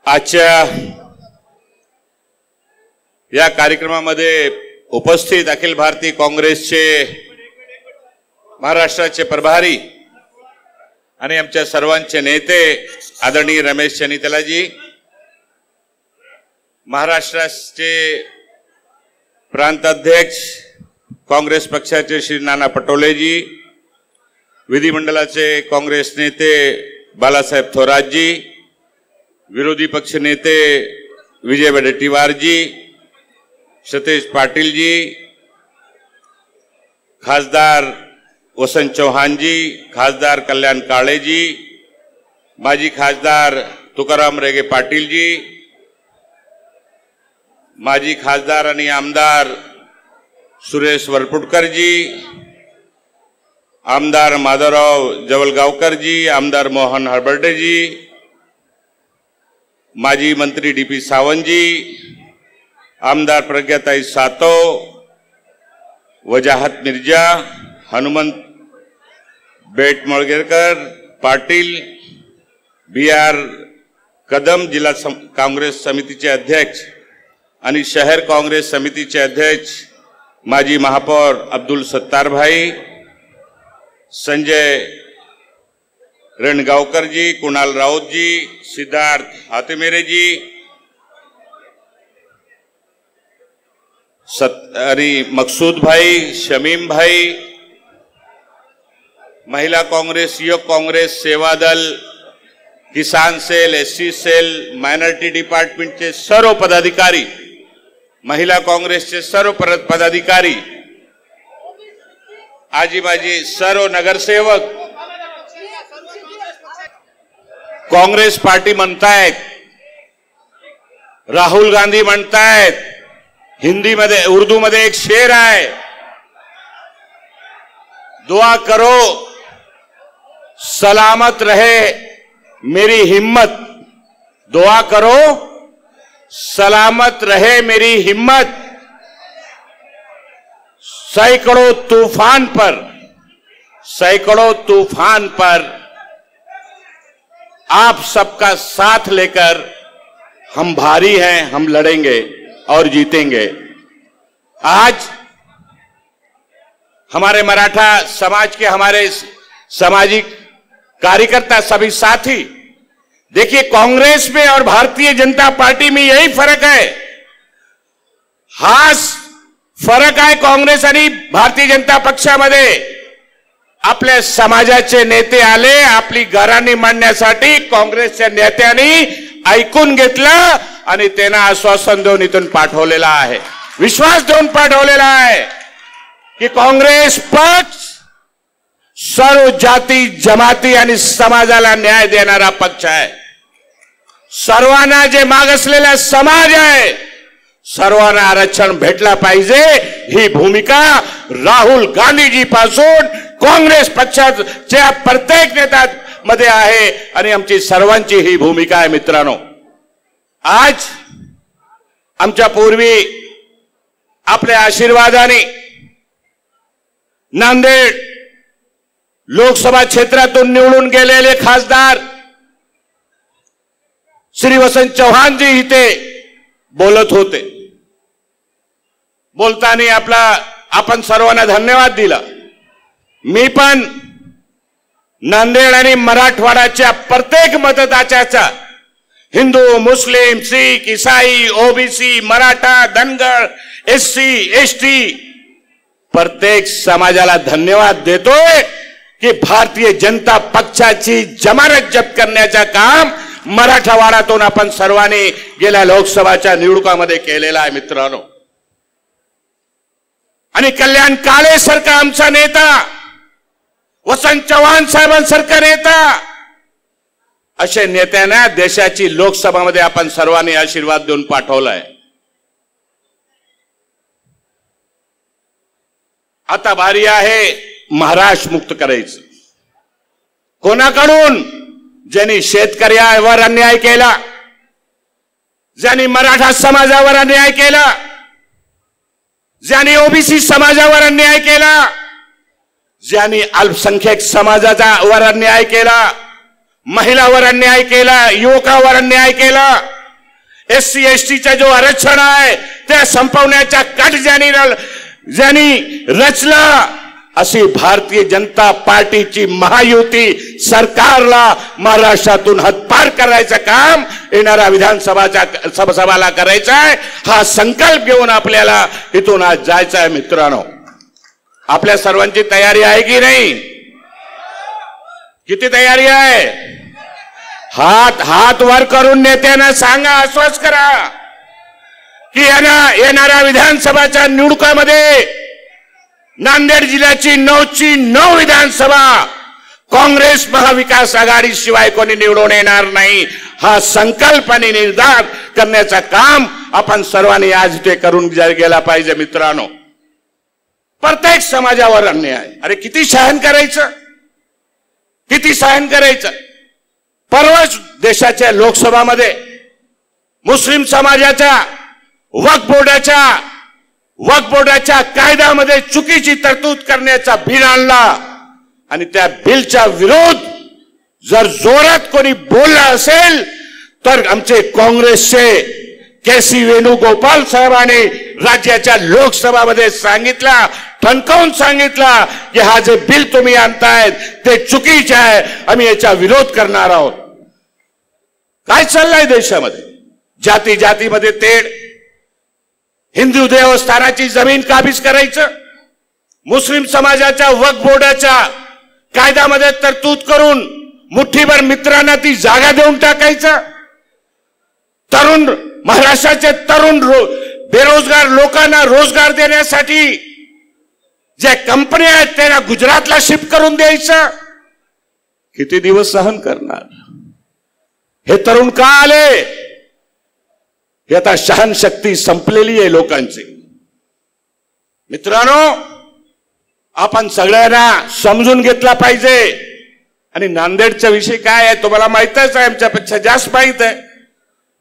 आजच्या या कार्यक्रमामध्ये उपस्थित अखिल भारतीय काँग्रेसचे महाराष्ट्राचे प्रभारी आणि आमच्या सर्वांचे नेते आदरणीय रमेश चन्नीतलाजी, महाराष्ट्राचे प्रांत अध्यक्ष काँग्रेस पक्षाचे श्री नाना पटोलेजी, विधिमंडळाचे काँग्रेस नेते बाळासाहेब थोरातजी, विरोधी पक्ष नेते विजय वडेट्टीवार जी, सतीश पाटील जी, खासदार वसंत चौहान जी, खासदार कल्याण काळे जी, माजी खासदार तुकाराम रेगे पाटील जी, माजी खासदार आणि आमदार सुरेश वरपुडकर जी, आमदार माधवराव जवळगावकर जी, आमदार मोहन हळबर्डे जी, माजी मंत्री डीपी सावंत जी, आमदार प्रज्ञाताई सातव, वजाहत मिर्जा, हनुमंत बेटमळगेकर पाटील, बी आर कदम, जिल्हा काँग्रेस समितीचे अध्यक्ष आणि शहर काँग्रेस समितीचे अध्यक्ष माजी महापौर अब्दुल सत्तार भाई, संजय रणगावकर जी, कुणाल राऊत जी, सिद्धार्थ हातेमेरे जी, मकसूद भाई, शमीम भाई, महिला कांग्रेस, युवक कांग्रेस, सेवा दल, किसान सेल, एससी सेल, मायनॉरिटी डिपार्टमेंटचे सर्व पदाधिकारी, महिला काँग्रेसचे सर्व पदाधिकारी, आजी माजी सर्व नगरसेवक, काँग्रेस पार्टी म्हणतायत, राहुल गांधी म्हणतायत, हिंदी मध्ये उर्दू मध्ये एक शेर आहे, दुआ करो सलामत रहे मेरी हिम्मत, दुआ करो सलामत रहे मेरी हिम्मत, सैकड़ों तूफान पर आप सबका साथ लेकर हम भारी हैं, हम लड़ेंगे और जीतेंगे। आज हमारे मराठा समाज के हमारे सामाजिक कार्यकर्ता सभी साथी, देखिए कांग्रेस में और भारतीय जनता पार्टी में यही फरक है, हाच फरक आहे काँग्रेस आणि भारतीय जनता पक्षामध्ये। आपल्या समाजाचे नेते आले, आपली घराणी मांडण्यासाठी काँग्रेसच्या नेत्यांनी ऐकून घेतलं आणि त्यांना आश्वासन देऊन इथून पाठवलेला आहे, विश्वास देऊन पाठवलेला आहे की काँग्रेस पक्ष सर्व जाती जमाती आणि समाजाला न्याय देणारा पक्ष आहे। सर्वांना जे मागासलेला समाज आहे, सर्वांना आरक्षण भेटला पाहिजे, ही भूमिका राहुल गांधीजी पासून काँग्रेस पक्षाच्या प्रत्येक नेत्यामध्ये आहे आणि आमची सर्वांची ही भूमिका आहे। मित्रांनो, आज आमच्या पूर्वी आपल्या आशीर्वादाने नांदेड लोकसभा क्षेत्रातून निवडून गेलेले खासदार श्री वसंत चौहान जी इथे बोलत होते। बोलताना आपण सर्वांना धन्यवाद दिला। मी पण नांदेड आणि मराठवाड्याच्या प्रत्येक मतदात्याचा, हिंदू, मुस्लिम, सिख, ईसाई, OBC, Maratha, Dhangar, SC, ST प्रत्येक समाजाला धन्यवाद देतोय की भारतीय जनता पक्षाची जमानत जप्त करण्याचं काम मराठवाड्यातून आपण सर्वांनी गेल्या लोकसभाच्या निवडणुकांमध्ये केलेला आहे। मित्रांनो, आणि कल्याण काळे सारखा आमचा नेता, वसंत चव्हाण साहेबांसारखा नेता, अशा नेत्यांना देशाची लोकसभामध्ये आपण सर्वांनी आशीर्वाद देऊन पाठवलाय। आता बारी आहे महाराष्ट्र मुक्त करायचं। कोणाकडून? ज्यांनी शेतकऱ्यावर अन्याय केला, ज्यांनी मराठा समाजावर अन्याय केला, ज्यांनी ओबीसी समाजावर अन्याय केला, ज्यांनी अल्पसंख्याक समाजावर अन्याय केला, महिलावर अन्याय केला, युवकावर अन्याय केला, SC STचा जो आरक्षण आहे त्या संपवण्याचा कट ज्यांनी रचला, अशी भारतीय जनता पार्टीची महायुती सरकारला महाराष्ट्रातून हद्दपार करायचं काम येणाऱ्या विधानसभाला करायचं आहे. हा संकल्प घेऊन आपल्याला इथून आज जायचं आहे. मित्रांनो, आपल्या सर्वांची तयारी आहे की नाही? किती तयारी आहे? हात वर करून नेत्यांना सांगा, आश्वास करा की येणाऱ्या विधानसभाच्या निवडणुकीमध्ये नांदेड जिल्ह्याची 9 विधानसभा काँग्रेस महाविकास आघाडी शिवाय कोणी निवडून येणार नाही. हा संकल्प आणि निर्धार करण्याचं काम आपण सर्वांनी आज ते करून गेला पाहिजे. मित्रांनो, प्रत्येक समाजावर अन्याय, अरे किती सहन करायचं, किती सहन करायचं. परवाच देशाच्या लोकसभामध्ये मुस्लिम समाजाच्या वक्फ बोर्डाच्या कायद्यामध्ये चुकीची तरतूद करण्याचा बिल आणला आणि त्या बिलच्या विरोध जर जोरात कोणी बोलला असेल तर आमचे काँग्रेसचे KC वेणुगोपाल साहेबांनी राज्याच्या लोकसभामध्ये सांगितलं, ठणकावून सांगितलं की हा जे बिल तुम्ही आणतायत ते चुकीचे आहे, आम्ही याचा विरोध करणार आहोत. काय चाललंय देशामध्ये? जातीमध्ये तेढ, हिंदू देवस्थानाची जमीन काबीज करायचं, मुस्लिम समाजाच्या वक्फ बोर्डाच्या कायद्यामध्ये तरतूद करून मुठ्ठीभर मित्रांना ती जागा देऊन टाकायचं. महाराष्ट्राचे तरुण बेरोजगार लोकांना रोजगार देण्यासाठी ज्या कंपन्या आहेत त्यांना गुजरातला शिफ्ट करून द्यायचं. किती दिवस सहन करणार? हे तरुण का आले? हे आता सहनशक्ती संपलेली आहे लोकांची. मित्रांनो, आपण सगळ्यांना समजून घेतला पाहिजे. आणि नांदेडचा विषय काय आहे तुम्हाला माहितच आहे, आमच्यापेक्षा जास्त माहित आहे.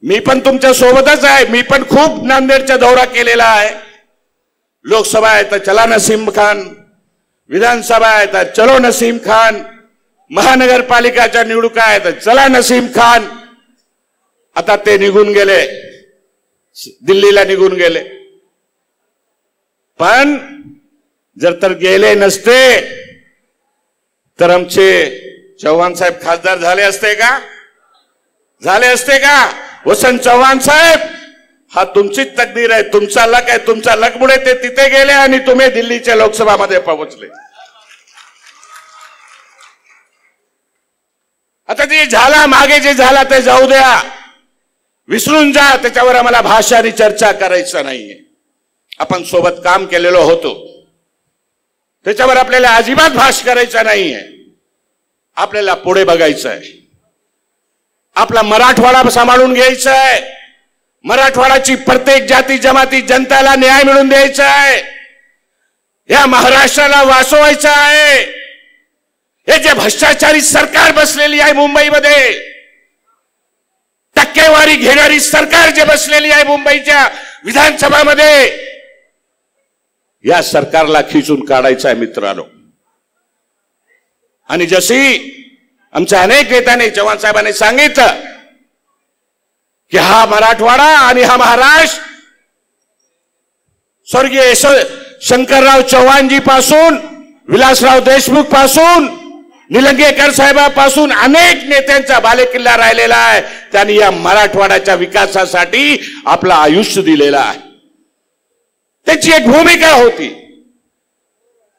मी पण तुमच्या सोबतच आहे. मी पण खूप नांदेडचा दौरा केलेला आहे. लोकसभा आहे तर चला नसीम खान, विधानसभा आहे तर चलो नसीम खान, महानगरपालिकाच्या निवडणुका आहे तर चला नसीम खान. आता ते निघून गेले, दिल्लीला निघून गेले. पण जर तर गेले नसते तर आमचे चव्हाण साहेब खासदार झाले असते का? झाले असते का? वसंत चव्हाण साहेब, हा तुमचीच तकदीर आहे, तुमचा लक आहे. तुमचा लकमुळे ते तिथे गेले आणि तुम्ही दिल्लीच्या लोकसभामध्ये पोहोचले. आता जे झाला मागे, जे झाला ते जाऊ द्या, विसरून जा. त्याच्यावर आम्हाला भाषा आणि चर्चा करायचं नाहीये. आपण सोबत काम केलेलो होतो, त्याच्यावर आपल्याला अजिबात भाष्य करायचं नाहीये. आपल्याला पुढे बघायचं आहे. आपला मराठवाडा सांभाळून घ्यायचा आहे. मराठवाड्याची प्रत्येक जाती जमाती जनताला न्याय मिळवून द्यायचा आहे. या महाराष्ट्राला वाचवायचं आहे. हे जे भ्रष्टाचारी सरकार बसलेली आहे मुंबईमध्ये, टक्केवारी घेणारी सरकार जे बसलेली आहे मुंबईच्या विधानसभामध्ये, या सरकारला खिचून काढायचं आहे. मित्रांनो, आणि जशी आमच्या अनेक नेत्यांनी, चव्हाण साहेबांनी सांगितलं की हा मराठवाडा आणि हा महाराष्ट्र स्वर्गीय शंकरराव चव्हाणजी पासून, विलासराव देशमुख पासून, निलंगेकर साहेबांपासून अनेक नेत्यांचा बालेकिल्ला राहिलेला आहे. त्यांनी या मराठवाड्याच्या विकासासाठी आपलं आयुष्य दिलेलं आहे. त्याची एक भूमिका होती,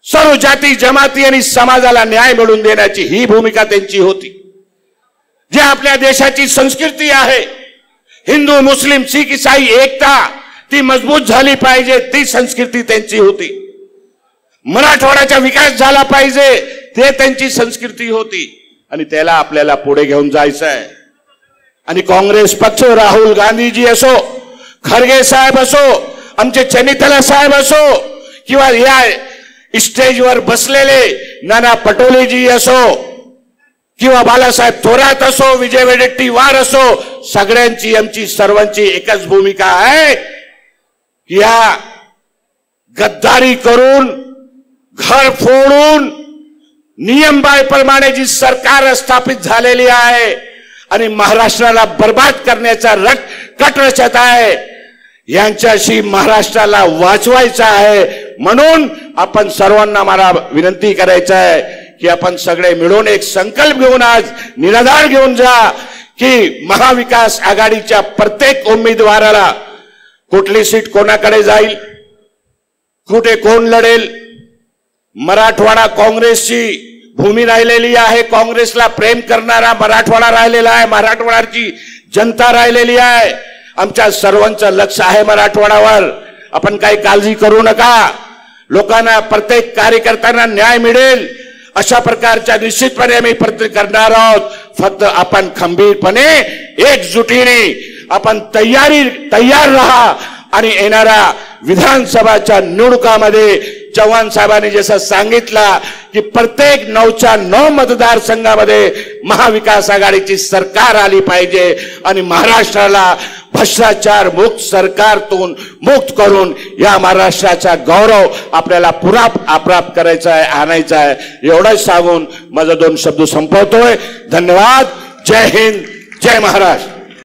सर्व जाती जमाती आणि समाजाला न्याय मिळवून देण्याची ही भूमिका त्यांची होती. जे आपल्या देशाची संस्कृती आहे, हिंदू मुस्लिम शीख ईसाई एकता ती मजबूत झाली पाहिजे, ती संस्कृती त्यांची होती. मराठवाड्याचा विकास झाला पाहिजे, ते त्यांची संस्कृती होती. आणि त्याला आपल्याला पुढे घेऊन जायचं आहे. आणि काँग्रेस पक्ष, राहुल गांधीजी असो, खरगे साहेब असो, आमचे चनितला साहेब असो, किंवा या स्टेजवर बसलेले नाना पटोलेजी असो, किंवा बाळासाहेब थोरात असो, विजय वडेट्टीवार असो, सगळ्यांची आमची सर्वांची एकच भूमिका आहे की या गद्दारी करून, घर फोडून, नियमबाह्यप्रमाणे जी सरकार स्थापित झालेली आहे आणि महाराष्ट्राला बर्बाद करण्याचा कट रचत आहे, यांच्याशी महाराष्ट्राला वाचवायचं आहे. म्हणून आपण सर्वांना मला विनंती करायचं आहे की आपण सगळे मिळून एक संकल्प घेऊन आज निराधार घेऊन जा की महाविकास आघाडीच्या प्रत्येक उमेदवाराला कुठली सीट कोणाकडे जाईल, कुठे कोण लढेल. मराठवाडा काँग्रेसची भूमी राहिलेली आहे, काँग्रेसला प्रेम करणारा मराठवाडा राहिलेला आहे, मराठवाड्याची जनता राहिलेली आहे. आमच्या सर्वांचं लक्ष आहे मराठवाड्यावर. आपण काही काळजी करू नका. लोकांना प्रत्येक कार्यकर्त्यांना न्याय मिळेल अशा प्रकारच्या निश्चितपणे आम्ही प्रयत्न करणार आहोत. फक्त आपण खंबीरपणे एकजुटीने आपण तयार राहा आणि येणाऱ्या विधानसभाच्या निवडणुकामध्ये चव्हाण साहेबांनी जसं सांगितलं की प्रत्येक 9च्या 9 मतदारसंघामध्ये महाविकास आघाडीची सरकार आली पाहिजे आणि महाराष्ट्राला भ्रष्टाचार मुक्त सरकारतून मुक्त करून या महाराष्ट्राचा गौरव आपल्याला पुरा प्राप्त करायचा आहे, आणायचा आहे. एवढंच सांगून माझा 2 शब्द संपवतोय. धन्यवाद. जय हिंद, जय महाराष्ट्र.